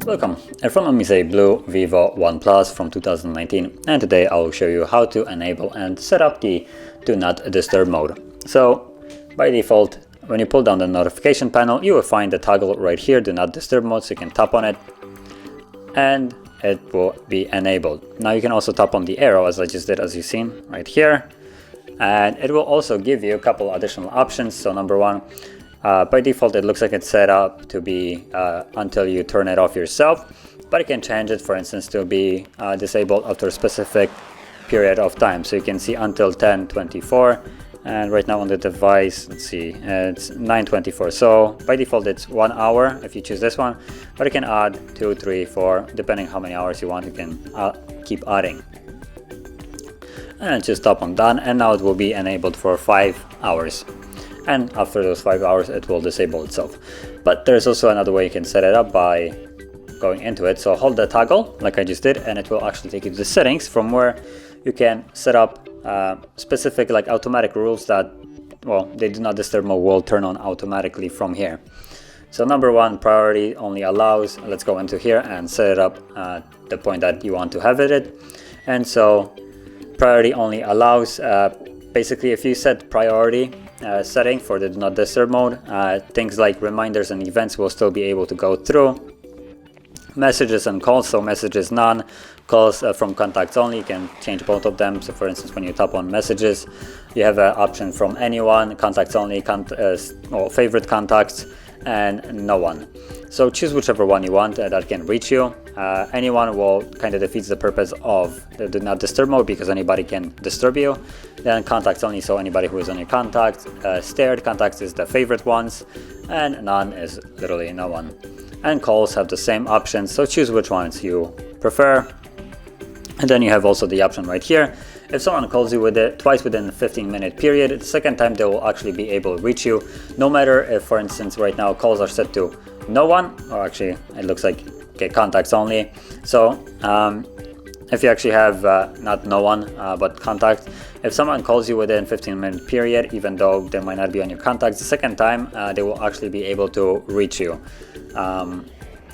Welcome, in front of me is a BLU Vivo One Plus from 2019, and today I will show you how to enable and set up the Do Not Disturb mode. So by default, when you pull down the notification panel, you will find the toggle right here, Do Not Disturb mode, so you can tap on it and it will be enabled. Now you can also tap on the arrow as I just did, as you've seen right here, and it will also give you a couple additional options. So number one, by default it looks like it's set up to be until you turn it off yourself, but you can change it, for instance, to be disabled after a specific period of time. So you can see until 10:24, and right now on the device, let's see, it's 9:24. So by default it's 1 hour if you choose this one, but you can add 2, 3, 4, depending how many hours you want. You can keep adding, and just tap on done, and now it will be enabled for 5 hours. And after those 5 hours it will disable itself. But there's also another way you can set it up by going into it. So hold the toggle like I just did, and it will actually take you to the settings, from where you can set up specific like automatic rules that, well, they Do Not Disturb mode will turn on automatically from here. So number one, priority only allows. Let's go into here and set it up the point that you want to have it. And so priority only allows, basically if you set priority setting for the Do Not Disturb mode, things like reminders and events will still be able to go through. Messages and calls, so messages none, calls from contacts only. You can change both of them. So for instance, when you tap on messages, you have an option from anyone, contacts only, or favorite contacts, and no one. So choose whichever one you want that can reach you. Anyone will kind of defeats the purpose of the Do Not Disturb mode, because anybody can disturb you. Then contacts only, so anybody who is on your contacts. Stared contacts is the favorite ones, and none is literally no one. And calls have the same options, so choose which ones you prefer. And then you have also the option right here. If someone calls you twice within a 15-minute period, the second time they will actually be able to reach you, no matter if, for instance, right now calls are set to no one, or actually it looks like, okay, contacts only. So if you actually have not no one but contact, if someone calls you within 15-minute period, even though they might not be on your contacts, the second time they will actually be able to reach you.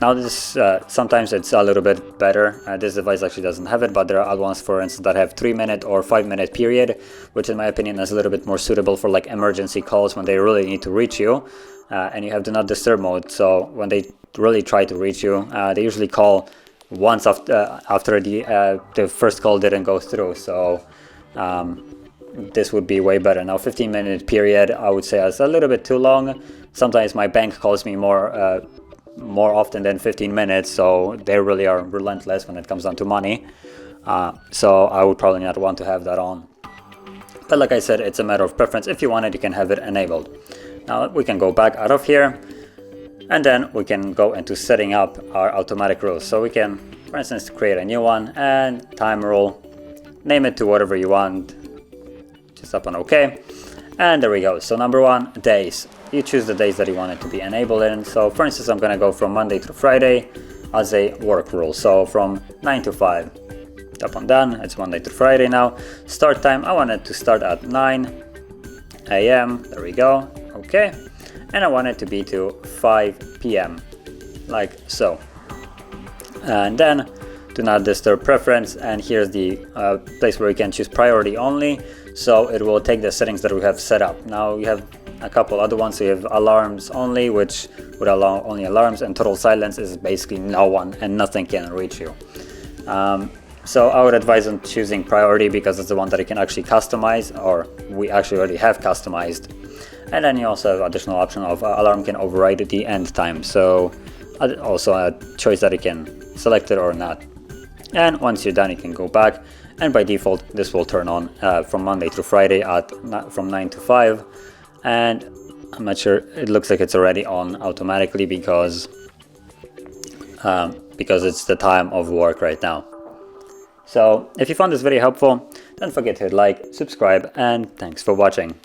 Now this sometimes it's a little bit better. This device actually doesn't have it, but there are other ones, for instance, that have 3-minute or 5-minute period, which in my opinion is a little bit more suitable for like emergency calls when they really need to reach you. And you have Do Not Disturb mode, so when they really try to reach you, they usually call once after the first call didn't go through. So this would be way better. Now 15-minute period I would say is a little bit too long. Sometimes my bank calls me more often than 15 minutes, so they really are relentless when it comes down to money. So I would probably not want to have that on. But like I said, it's a matter of preference. If you want it, you can have it enabled. Now we can go back out of here, and then we can go into setting up our automatic rules. So we can, for instance, create a new one and time rule, name it to whatever you want, just tap on OK, and there we go. So number one, days. You choose the days that you want it to be enabled in. So for instance, I'm gonna go from Monday through Friday as a work rule. So from 9 to 5, tap on done. It's Monday to Friday now. Start time, I want it to start at 9 a.m. There we go. Okay, and I want it to be to 5 p.m. like so. And then Do Not Disturb preference, and here's the place where you can choose priority only. So it will take the settings that we have set up. Now you have a couple other ones. So you have alarms only, which would allow only alarms, and total silence is basically no one and nothing can reach you. So I would advise on choosing priority, because it's the one that you can actually customize, or we actually already have customized. And then you also have additional option of alarm can override the end time. So also a choice that you can select it or not. And once you're done, you can go back, and by default this will turn on from Monday through Friday from 9 to 5. And I'm not sure, it looks like it's already on automatically because it's the time of work right now. So if you found this video helpful, don't forget to hit like, subscribe, and thanks for watching.